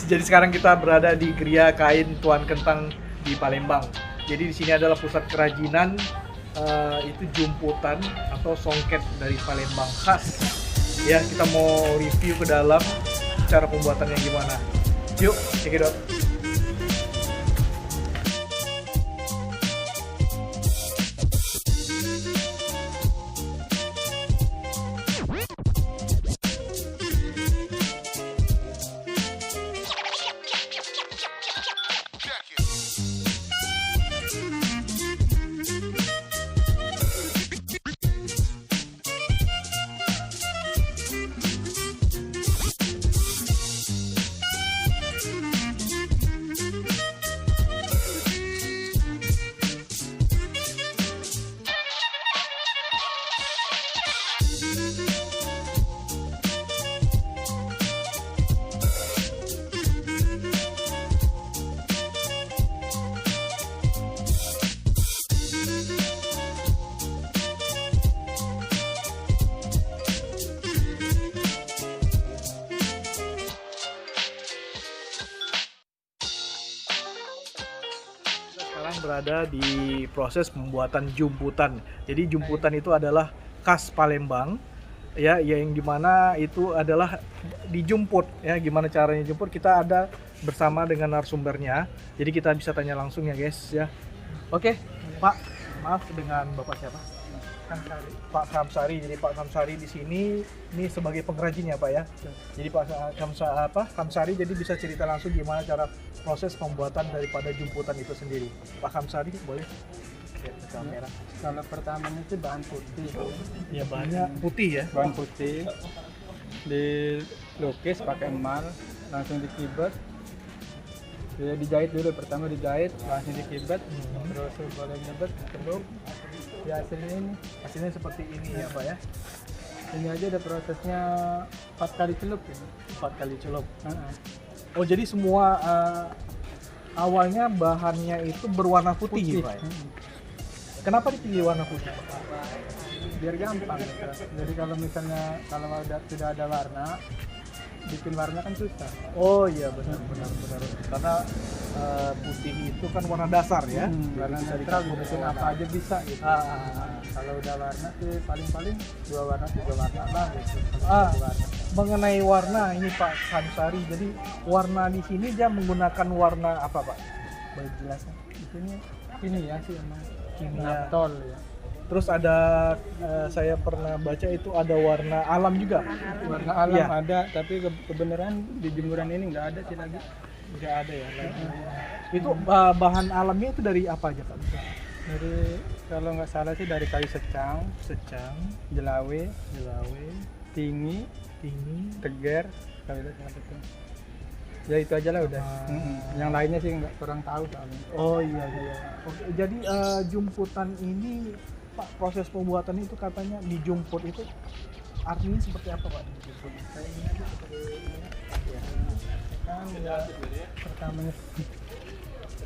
Jadi sekarang kita berada di Gria Kain Tuan Kentang di Palembang. Jadi di sini adalah pusat kerajinan itu jumputan atau songket dari Palembang khas. Ya, kita mau review ke dalam cara pembuatannya gimana. Yuk, check it out. Sekarang berada di proses pembuatan jumputan. Jadi jumputan itu adalah khas Palembang, ya, yang dimana itu adalah dijumput, ya. Gimana caranya jemput? Kita ada bersama dengan narasumbernya. Jadi kita bisa tanya langsung ya, guys, ya. Oke, Pak, maaf, dengan Bapak siapa? Kamsari. Pak Kamsari. Jadi Pak Kamsari di sini ini sebagai pengrajin ya, Pak, ya. Jadi Pak Kamsari jadi bisa cerita langsung gimana cara proses pembuatan daripada jumputan itu sendiri. Pak Kamsari, boleh lihat ke kamera. Kalau pertamanya itu bahan putih. Ya, bahannya putih ya. Bahan putih dilukis pakai emal, langsung dikibet. Ya, dijahit dulu, pertama dijahit, langsung dikibet, terus boleh nyebet, celup. Ya, hasilnya seperti ini ya, Pak, ya. Ini aja ada prosesnya 4 kali celup ya. 4 kali celup. Oh, jadi semua awalnya bahannya itu berwarna putih, Pak, ya? Kenapa dipilih warna putih, Pak? Biar gampang gitu. Jadi kalau misalnya tidak ada warna, bikin warna kan susah. Oh iya, benar. Karena putih itu kan warna dasar ya. Warna netral, bikin apa aja bisa gitu. Kalau udah warna sih paling 2 warna 3 warna lah gitu. Warna. Mengenai warna ini Pak Kamsari, jadi warna di sini dia menggunakan warna apa, Pak? Baik jelasnya. Di sini kimia sih emang. Kimia. Naptol ya. Terus ada saya pernah baca itu ada warna alam juga. Warna alam ya. ada, tapi kebenaran di jemuran ini nggak ada sih lagi. Nggak ada ya. Itu bahan alamnya itu dari apa aja, Pak? Dari kalau nggak salah sih dari kayu secang, jelawe, tinggi, teger, kalau itu apa tuh. Ya itu aja lah udah. Yang lainnya sih nggak kurang tahu soalnya. Oh iya. Oke, jadi jumputan ini, Pak, proses pembuatan itu katanya dijumput itu artinya seperti apa, Pak? Dijumput. Kayak ini aja seperti ini. Ya. Kan ya,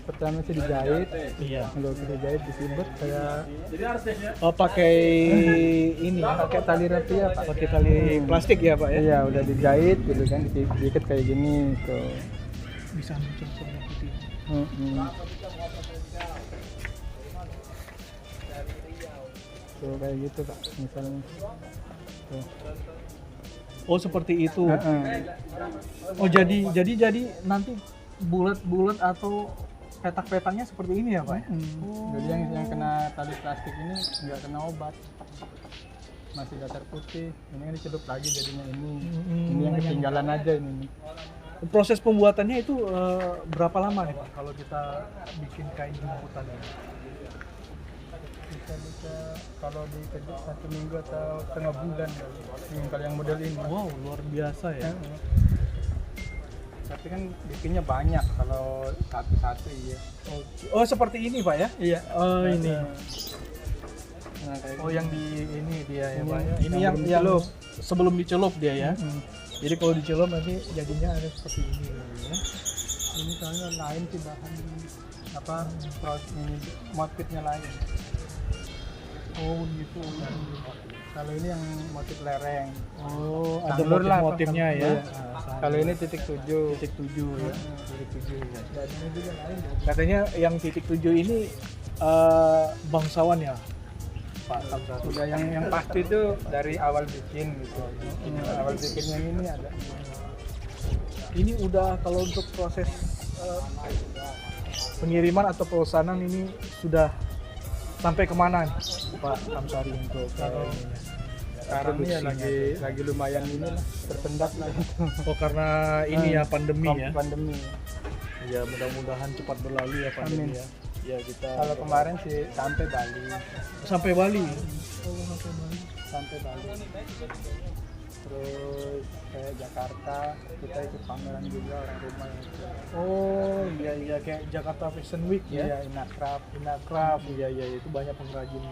pertama sih dijahit. Iya. Kalau kita jahit disibet kayak Pakai ini, pakai tali rapia, Pak. pakai tali plastik ya, Pak, ya? Iya, udah dijahit gitu kan, diikat kayak gini tuh. Bisa muncul warna putih. Tuh kayak gitu, Pak, misalnya. Tuh. Oh, seperti itu. Oh, jadi nanti bulat-bulat atau petak-petaknya seperti ini ya, Pak? Jadi yang kena tali plastik ini nggak kena obat, masih dasar putih. Ini kan dicelup lagi jadinya ini. Ini yang ketinggalan aja ini. Proses pembuatannya itu berapa lama nih, Pak, kalau kita bikin kain jumputan ini? Bisa kalau dikerja 1 minggu atau setengah bulan kalau yang model ini. Wow, luar biasa ya. Tapi kan bikinnya banyak kalau satu-satu iya. Oh, seperti ini, Pak, ya? Iya. Oh, ini. Nah, kayak Oh, yang di ini dia ya, Ini Pak, ya? Ini yang yang dicelup. sebelum dicelup dia ya. Jadi kalau dicelup nanti jadinya ada seperti ini ya. ini soalnya lain sih bahan apa ini motifnya lain. Oh gitu. Kalau ini yang motif lereng. Oh, ada Sanglur lah, motif-motifnya Pak. ya. Iya. Kalau ini titik 7. titik 7 ya. Titik 7 ya. Dan ini juga lain. Katanya yang titik 7 ini bangsawan ya, Pak Samsari. Udah yang pasti itu dari awal bikin gitu. Awal bikin yang ini ada. Ini udah kalau untuk proses pengiriman atau pesanan ini sudah sampai kemana nih, Pak Samsari untuk ininya? Sekarang ini ya lagi lumayan ini lah, tersendat lah itu. Oh, karena ini ya pandemi ya. Pandemi. Ya mudah-mudahan cepat berlalu ya pandemi Amin. ya. Ya kita Kalau kemarin sih sampai Bali. sampai Bali. Sampai Bali. Terus kayak Jakarta, kita ikut pameran juga orang rumah yang itu. Oh iya iya, kayak Jakarta Fashion Week ya. Iya, Inakraf. Inakraf, iya iya, itu banyak pengrajin.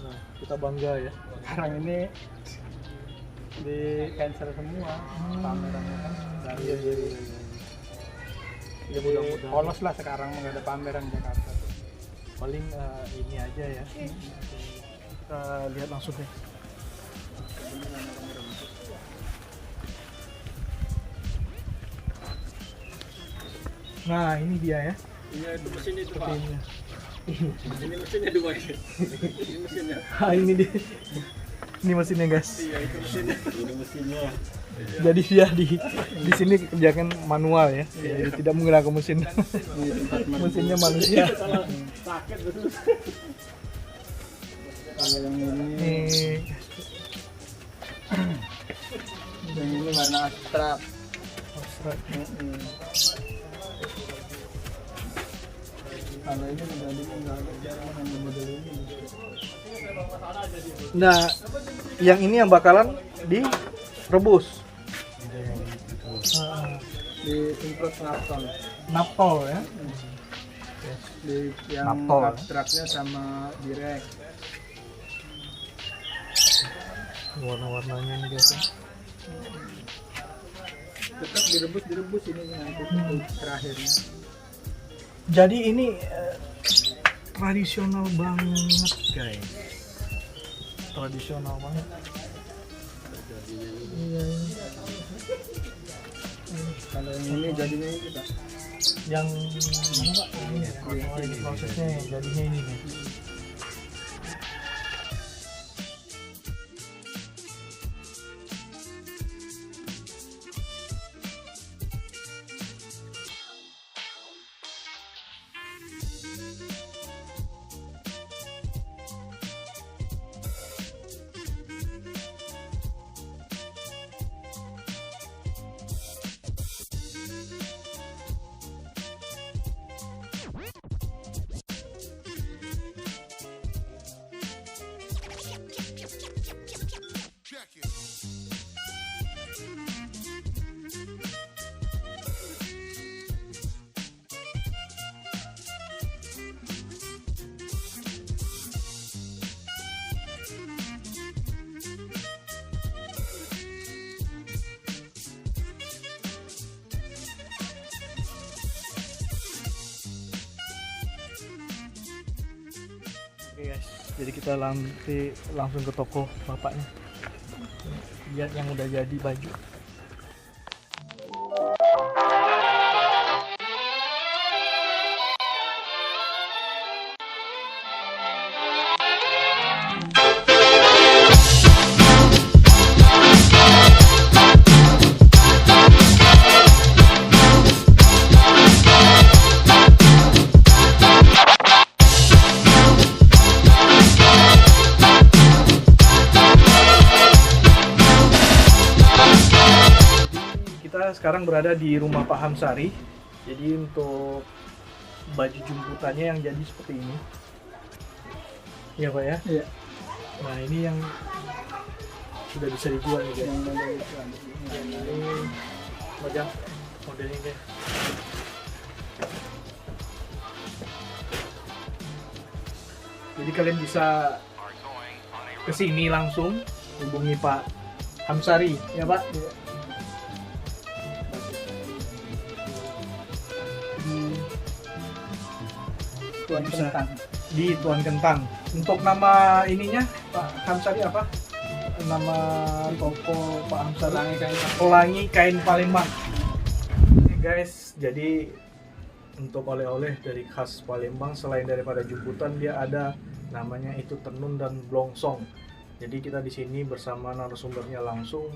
Nah, kita bangga ya. Sekarang ini di cancel semua pamerannya kan. Iya iya iya. Ya Jadi mudah-mudahan. polos lah sekarang nggak ada pameran di Jakarta. Paling ini aja ya. Kita lihat langsung deh. Nah, ini dia ya. Iya, itu mesinnya itu, Pak. Seperti ini. Ini mesinnya dua ya. Ini mesinnya. Ah, ini dia. Ini mesinnya, guys. Iya, itu mesinnya. Ini mesinnya. Jadi dia di sini kerjakan manual ya. Jadi tidak menggunakan mesin. Mesinnya manusia. Sakit betul. Kalau yang ini, Nih, yang ini warna abstrak. abstrak. Kalau ini menjadi nggak ada jarang hanya model ini. Nah, yang ini yang bakalan direbus. Di semprot naptol. Naptol ya. Di yang Naptol, ya? abstraknya sama direct. Warna-warnanya ini guys. Tetap direbus ini nanti terakhirnya. Jadi ini tradisional banget guys. Tradisional banget. Iya. Kalau yang ini jadinya ini Pak. Yang mana Pak? Ini ya. Oh, ini prosesnya jadinya ini nih. Oke guys, jadi kita nanti langsung ke toko bapaknya. Lihat yang udah jadi baju. Kita sekarang berada di rumah Pak Hamsari. Jadi untuk baju jemputannya yang jadi seperti ini. Iya Pak ya. Iya. Nah ini yang sudah bisa dijual nih guys. Yang model itu ada. Ini modelnya guys. Jadi kalian bisa kesini langsung hubungi Pak Hamsari ya Pak. Iya. Tuan Bisa. Kentang. Di Tuan Kentang. Untuk nama ininya Pak Hamsari apa? nama toko Pak Hamzah? Pelangi Kain. Pelangi Kain Palembang. Oke guys, jadi untuk oleh-oleh dari khas Palembang selain daripada jumputan, dia ada namanya itu tenun dan blongsong. Jadi kita di sini bersama narasumbernya langsung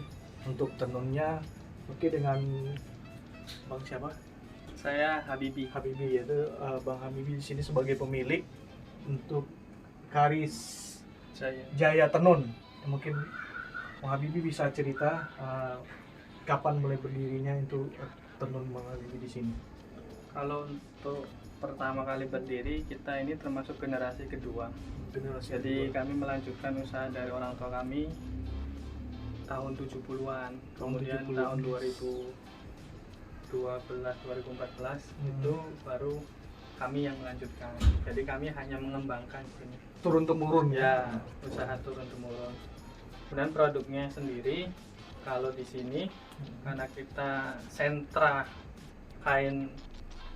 untuk tenunnya. Oke, dengan Bang siapa? Saya Habibi. Habibi, yaitu Bang Habibi di sini sebagai pemilik untuk Karis Saya. Jaya Tenun. Mungkin Bang Habibi bisa cerita kapan mulai berdirinya itu tenun Bang Habibi di sini. Kalau untuk pertama kali berdiri, kita ini termasuk generasi kedua. Generasi Jadi kedua. kami melanjutkan usaha dari orang tua kami tahun 70-an. Kemudian 70-an. tahun 2014 itu baru kami yang melanjutkan. Jadi kami hanya mengembangkan ini. turun temurun Ya, usaha turun temurun. Kemudian produknya sendiri, kalau di sini karena kita sentra kain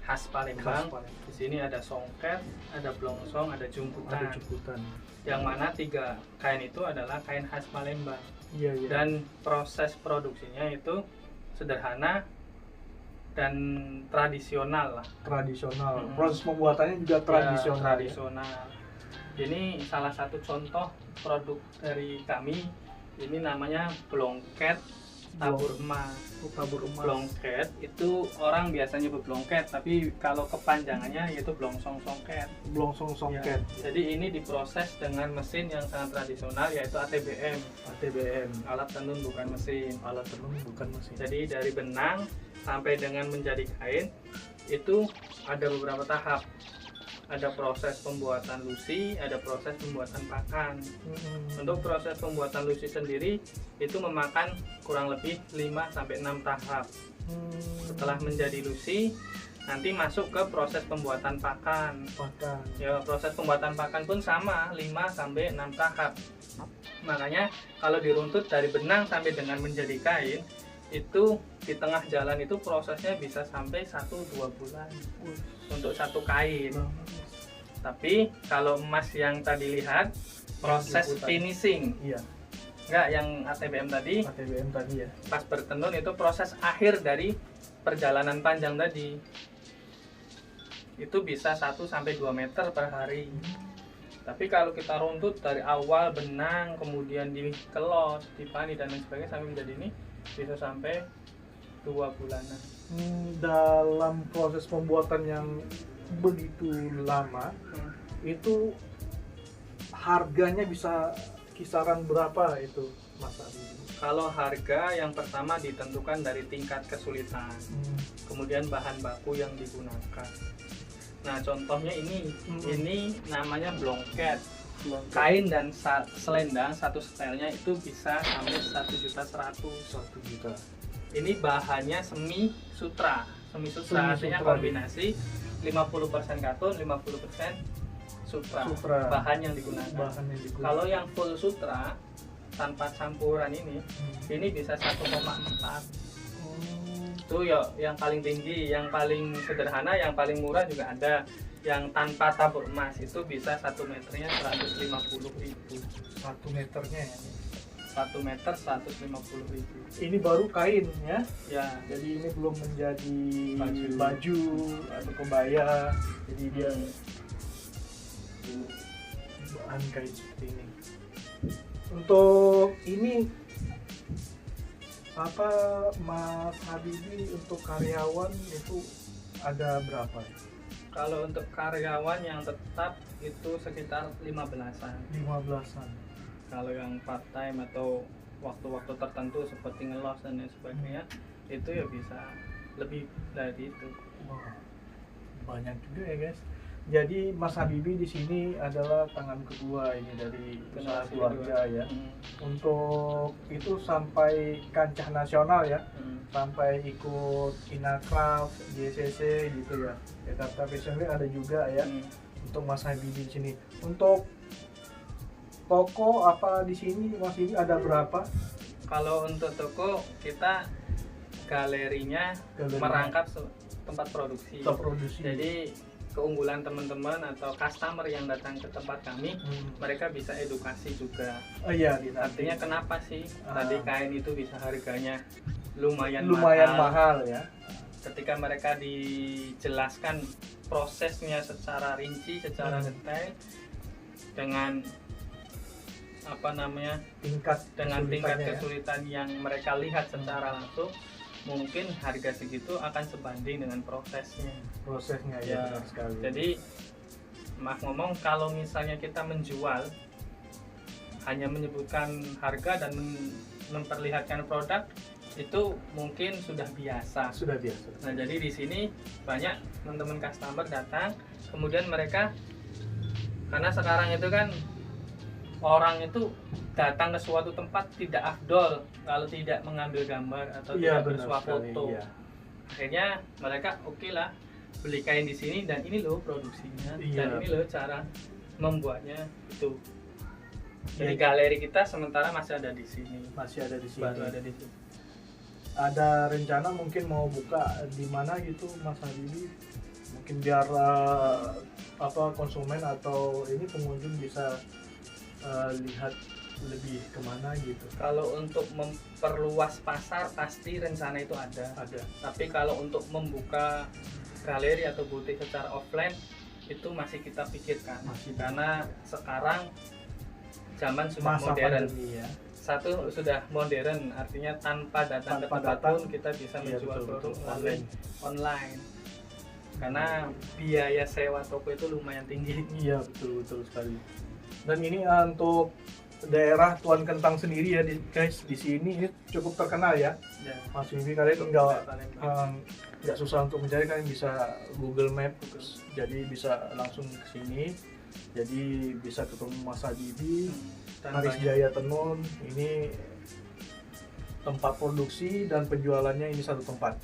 khas Palembang, di sini ada songket, ada blongsong, ada jumputan. ada jemputan. Yang mana 3 kain itu adalah kain khas Palembang. Iya, iya. Dan proses produksinya itu sederhana dan tradisional lah. Tradisional. Mm-mm. Proses pembuatannya juga tradisional. Ya, tradisional. Ini salah satu contoh produk dari kami. Ini namanya blongket tabur emas. Ya. Tabur emas. Blongket itu orang biasanya nyebut blongket, tapi kalau kepanjangannya yaitu blongsong songket. Blongsong songket. Ya, jadi ini diproses dengan mesin yang sangat tradisional, yaitu ATBM, ATBM. alat tenun bukan mesin. Alat tenun bukan mesin. Jadi dari benang sampai dengan menjadi kain itu ada beberapa tahap. Ada proses pembuatan lusi, ada proses pembuatan pakan. Untuk proses pembuatan lusi sendiri itu memakan kurang lebih 5-6 tahap. Setelah menjadi lusi, nanti masuk ke proses pembuatan pakan. pakan. Ya, proses pembuatan pakan pun sama, 5-6 tahap. Makanya kalau diruntut dari benang sampai dengan menjadi kain, itu di tengah jalan itu prosesnya bisa sampai 1-2 bulan untuk satu kain. Tapi kalau emas yang tadi lihat, proses Jemputan. finishing, Iya, enggak yang ATBM tadi, ATBM tadi ya. pas bertenun itu proses akhir dari perjalanan panjang tadi. Itu bisa 1-2 meter per hari. Tapi kalau kita runtut dari awal benang, kemudian dikelos, dipani dan lain sebagainya sampai menjadi ini bisa sampai 2 bulanan. Dalam proses pembuatan yang begitu lama, itu harganya bisa kisaran berapa itu, Mas Adi? Kalau harga yang pertama ditentukan dari tingkat kesulitan, kemudian bahan baku yang digunakan. Nah, contohnya ini namanya blongket. Kain dan selendang satu setelnya itu bisa sampai 1.100.000. 1 juta. Ini bahannya semi sutra. Semi sutra artinya sutra. kombinasi 50% katun, 50% sutra. Bahan yang digunakan. Bahan yang digunakan. Kalau yang full sutra tanpa campuran ini bisa 1,4. Itu ya yang paling tinggi, yang paling sederhana, yang paling murah juga ada. Yang tanpa tabur emas itu bisa 1 meternya 150.000. 1 meternya ya. 1 meter 150.000. Ini baru kain ya. Ya, Jadi ini belum menjadi Baju. baju atau kebaya. Jadi dia bahan kain seperti ini. Untuk ini apa, Mas Habibi, untuk karyawan itu ada berapa? kalau untuk karyawan yang tetap itu sekitar 15-an. 15-an. Kalau yang part time atau waktu-waktu tertentu seperti ngelos dan lain sebagainya itu ya bisa lebih dari itu. Wah, banyak juga ya guys. Jadi Mas Habibi di sini adalah tangan kedua ini dari usaha Generasi keluarga kedua. ya. Untuk itu sampai kancah nasional ya, sampai ikut Inacraft, JCC gitu ya. Jakarta Fashion Week ada juga ya. Untuk Mas Habibi di sini. Untuk toko apa di sini Mas Habibi ada berapa? Kalau untuk toko kita galerinya Galeri. merangkap tempat produksi. Kita produksi. Jadi keunggulan teman-teman atau customer yang datang ke tempat kami, mereka bisa edukasi juga. Oh iya, Artinya kenapa sih Ah. tadi kain itu bisa harganya lumayan mahal ya. Ketika mereka dijelaskan prosesnya secara rinci, secara detail, dengan tingkat tingkat kesulitannya ya. kesulitan yang mereka lihat secara langsung, mungkin harga segitu akan sebanding dengan prosesnya. Prosesnya ya, Ya, benar sekali. jadi maaf ngomong, kalau misalnya kita menjual hanya menyebutkan harga dan memperlihatkan produk, itu mungkin sudah biasa. sudah biasa. Nah, jadi di sini banyak teman-teman customer datang, kemudian mereka, karena sekarang itu kan orang itu datang ke suatu tempat tidak afdol kalau tidak mengambil gambar atau Iya, tidak benar bersuah sekali, foto. iya. Akhirnya mereka oke lah, beli kain di sini dan ini loh produksinya, Iya. dan ini loh cara membuatnya itu. Jadi Iya. galeri kita sementara masih ada di sini. Masih ada di sini. Baru ada di sini. Ada rencana mungkin mau buka di mana gitu Mas Habibie? Mungkin biar konsumen atau ini pengunjung bisa lihat lebih kemana gitu. Kalau untuk memperluas pasar pasti rencana itu ada. Tapi kalau untuk membuka galeri atau butik secara offline itu masih kita pikirkan. Karena sekarang zaman sudah Masa modern. pandemi ya. Satu sudah modern, artinya tanpa datang ke Tanpa tempat datang, pun kita bisa iya, menjual betul, produk betul, melalui online. Karena biaya sewa toko itu lumayan tinggi. Iya, betul sekali. Dan ini untuk daerah Tuan Kentang sendiri ya guys, di sini ini cukup terkenal ya. Ya. Mas Habibie, kalian nggak susah untuk mencari, kalian bisa Google Maps, jadi bisa langsung ke sini. Jadi bisa ketemu Mas Habibie, Dan Haris banyak. Jaya Tenun. Ini tempat produksi dan penjualannya ini satu tempat.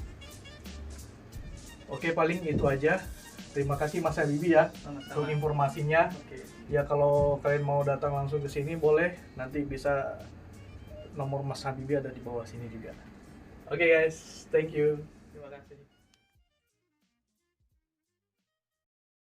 Oke, paling itu aja. Terima kasih Mas Habibie ya Sama-sama. untuk informasinya. Oke. Ya kalau kalian mau datang langsung ke sini boleh, nanti bisa nomor Mas Habibie ada di bawah sini juga. Oke guys, thank you. Terima kasih.